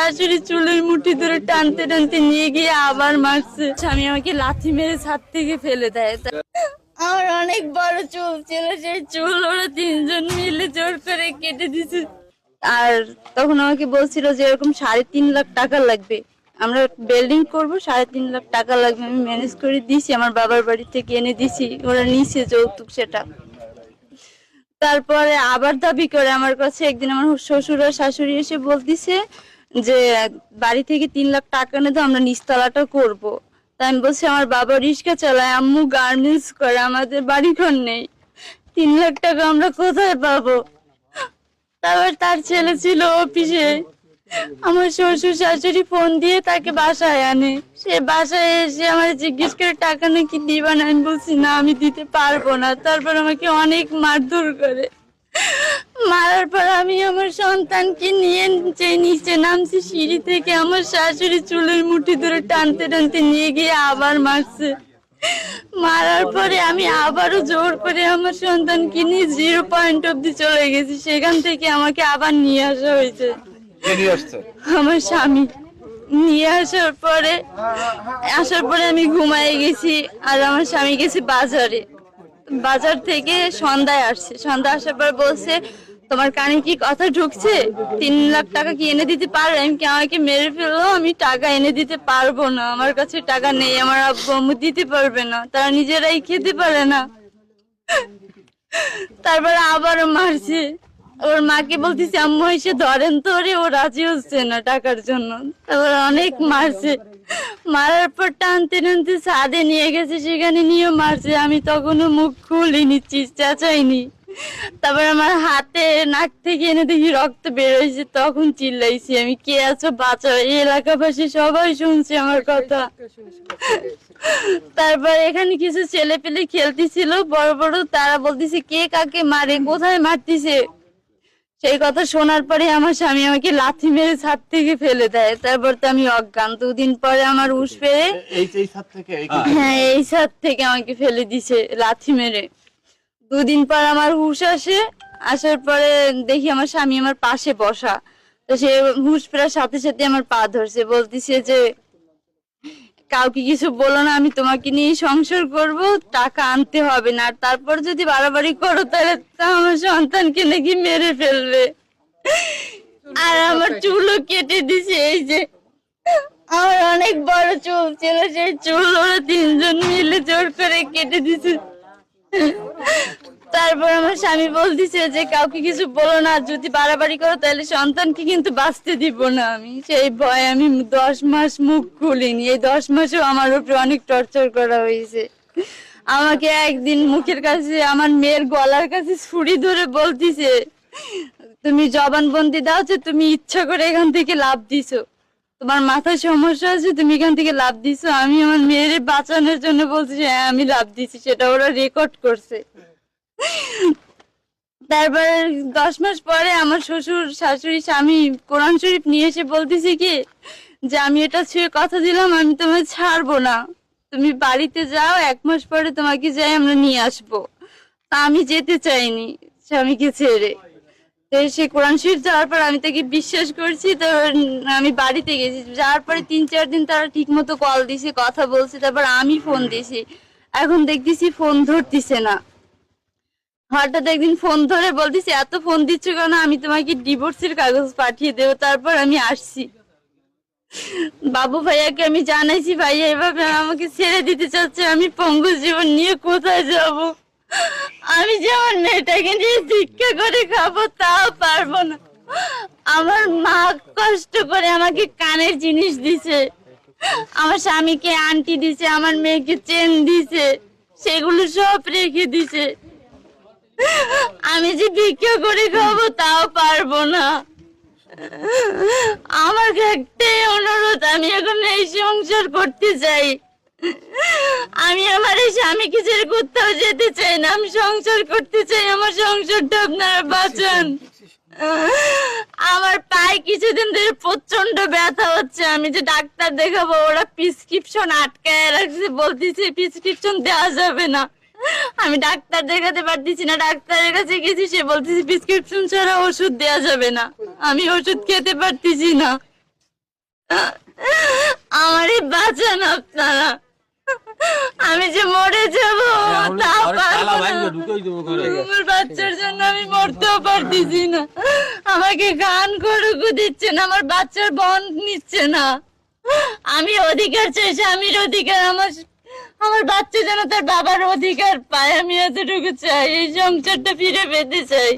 শাশুড়ি চুলের মুঠি ধরে টানতে টানতে নিয়ে গিয়ে আবার মারছে। স্বামী আমাকে লাথি মেরে ছাদ থেকে ফেলে দেয়। আমার অনেক বড় চুল ছিল, সেই চুল ওরা তিনজন মিলে জোর করে কেটে দিছে। আর তখন আমাকে বলছিল যে এরকম 3.5 লাখ টাকা লাগবে, আমরা বিল্ডিং করব, 3.5 লাখ টাকা লাগবে। আমি ম্যানেজ করে দিছি, আমার বাবার বাড়ি থেকে এনে দিছি, ওরা নিছে যৌতুক সেটা। তারপরে আবার দাবি করে আমার কাছে। একদিন আমার শ্বশুর আর শাশুড়ি এসে বলতিছে যে বাড়ি থেকে 3 লাখ টাকা এনে তো আমরা নিচতলাটা করব। তাই আমি বলছি আমার বাবা রিক্সা চালায়, আম্মু গার্মেন্টস করে, আমাদের বাড়ি ঘর নেই, 3 লাখ টাকা আমরা কোথায় পাবো? তারপর তার ছেলে ছিল অফিসে, আমার শ্বশুর শাশুড়ি ফোন দিয়ে তাকে বাসায় আনে। সে বাসায় এসে আমার জিজ্ঞেস করে টাকা নাকি দিবা না, আমি বলছি না আমি দিতে পারবো না। তারপর আমাকে অনেক মারধর করে। মারার পর আমি আমার সন্তানকে নিয়ে যে নিচে নামছি সিঁড়ি থেকে, আমার শাশুড়ি চুলের মুঠি ধরে টানতে টানতে নিয়ে গিয়ে আবার মারছে। মারার পরে আমি আবারও জোর করে আমার সন্তানকে নিয়ে 0 পয়েন্ট অব্দি চলে গেছি। সেখান থেকে আমাকে আবার নিয়ে আসা হয়েছে। আমার স্বামী নিয়ে আসার পরে আমি ঘুমায় গেছি। আর আমার স্বামী গেছে বাজারে, বাজার থেকে সন্ধ্যায় আসছে। সন্ধ্যা আসার পর বলছে তোমার কানে কি কথা ঢুকছে, 3 লাখ টাকা কি এনে দিতে পারবে? আমি কি আমাকে মেরে ফেললো, আমি টাকা এনে দিতে পারবো না, আমার কাছে টাকা নেই, আমার আব্বু আম্মু দিতে পারবে না, তারা নিজেরাই খেতে পারে না। তারপরে আবারও মারছে। ওর মাকে বলতেছে আম্মু এসে ধরেন তো ওরে, ও রাজি হচ্ছে না টাকার জন্য। তারপর অনেক মারছে। মারার পর টানতে টানতে ছাদে নিয়ে গেছে, সেখানে নিয়ে মারছে। আমি তখনও মুখ খুলিনি, চেঁচাইনি। তারপর আমার হাতে নাক থেকে এনে দেখি রক্ত বেরোইছে, তখন চিল্লাইছি আমি, কে আছো বাঁচাও। এই এলাকাবাসী সবাই শুনছে আমার কথা। তারপর এখানে কিছু ছেলে পেলে খেলতেছিল বড় বড়, তারা বলতেছে কে কাকে মারে, কোথায় মারতেছে। সেই কথা শোনার পরে আমার স্বামী আমাকে লাথি মেরে ছাদ থেকে ফেলে দেয়। তারপর তো আমি অজ্ঞান। 2 দিন পরে আমার হুঁশ ফেরে, হ্যাঁ এই ছাদ থেকে আমাকে ফেলে দিছে লাথি মেরে। 2 দিন পর আমার হুঁশ আসে। আসার পরে দেখি আমার স্বামী আমার পাশে বসা। তো সে হুঁশ ফেরার সাথে সাথে আমার পা ধরছে, বলতেছে যে কাউকে কিছু বলো না, আমি তোমাকে নিয়ে সংসার করব, টাকা আনতে হবে না, আর তারপর যদি বাড়াবাড়ি করো তাহলে আমার সন্তানকে নাকি মেরে ফেলবে। আর আমার চুলও কেটে দিছে। এই যে আমার অনেক বড় চুল ছিল, সেই চুল ওরা তিনজন মিলে জোর করে কেটে দিছে। তারপর আমার স্বামী বলতেছে যে কাউকে কিছু বলো না, যদি বাড়াবাড়ি করো তাহলে সন্তানকে কিন্তু বাঁচতে দিব না। আমি সেই ভয়ে আমি 10 মাস মুখ খুলিনি। এই 10 মাসেও আমার উপরে অনেক টর্চার করা হয়েছে। আমাকে একদিন মুখের কাছে, আমার মেয়ের গলার কাছে ছুরি ধরে বলতিছে তুমি জবানবন্দি দাও যে তুমি ইচ্ছা করে এখান থেকে লাফ দিছো, তোমার মাথায় সমস্যা আছে, তুমি এখান থেকে লাফ দিছো। আমি আমার মেয়ের বাঁচানোর জন্য বলছি হ্যাঁ আমি লাফ দিছি, সেটা ওরা রেকর্ড করছে। তারপর 10 মাস পরে আমার শ্বশুর শাশুড়ি স্বামী কোরআন শরীফ নিয়ে এসে বলতেছে কি যে আমি এটা ছুঁয়ে কথা দিলাম আমি তোমায় ছাড়বো না, তুমি বাড়িতে যাও, 1 মাস পরে তোমাকে যাই আমরা নিয়ে আসবো। তা আমি যেতে চাইনি স্বামীকে ছেড়ে। তো সে কোরআন শরীফ যাওয়ার পর আমি তাকে বিশ্বাস করছি। তো আমি বাড়িতে গেছি, যাওয়ার পরে 3-4 দিন তারা ঠিক মতো কল দিছে, কথা বলছে। তারপর আমি ফোন দিছি, এখন দেখতেছি ফোন ধরতেছে না। হঠাৎ একদিন ফোন ধরে বলতেছি এত ফোন দিচ্ছ কেন, আমি তোমাকে ডিভোর্সের কাগজ পাঠিয়ে দেবো। তারপর আমি আসছি, বাবু ভাইয়াকে আমি জানাইছি ভাইয়া এভাবে আমাকে ছেড়ে দিতে চাচ্ছে, আমি পঙ্গু জীবন নিয়ে কোথায় যাব, আমি যে আমার মেয়েটাকে নিয়ে ভিক্ষা করে খাবো তাও পারবো না। আমার মা কষ্ট করে আমাকে কানের জিনিস দিছে, আমার স্বামীকে আংটি দিছে, আমার মেয়েকে চেন দিছে, সেগুলো সব রেখে দিছে। আমি যে ভিক্ষা করে খাবো তাও পারবো না। আমার একটাই অনুরোধ, আমি এখন এই সংসার করতে চাই। আমি আমার এই স্বামীকে ছেড়ে কোথাও যেতে চাই না, আমি সংসার করতে চাই। আমার সংসারটা আপনারা বাঁচান। আমার পায়ে কিছুদিন ধরে প্রচন্ড ব্যথা হচ্ছে, আমি যে ডাক্তার দেখাবো ওরা প্রেসক্রিপশন আটকায় রাখছে, বলতেছে প্রেসক্রিপশন দেওয়া যাবে না। আমি ডাক্তার দেখাতে পারতেছি না, ডাক্তারের কাছে গেছি, সে বলতেছে প্রেসক্রিপশন ছাড়া ওষুধ দেওয়া যাবে না। আমি ওষুধ খেতে পারতেছি না। আমারই বাঁচান আপনারা, আমি যে মরে যাব তাও পারবো না। আমার বাচ্চার জন্য আমি মরতেও পারতেছি না, আমাকে গান করুকু দিচ্ছে না, আমার বাচ্চার বন্ধ নিচ্ছে না। আমি অধিকার চাই, স্বামীর অধিকার, আমার বাচ্চা যেন তার বাবার অধিকার পায়, আমি এতটুকু চাই, এই সংসারটা ফিরে পেতে চাই।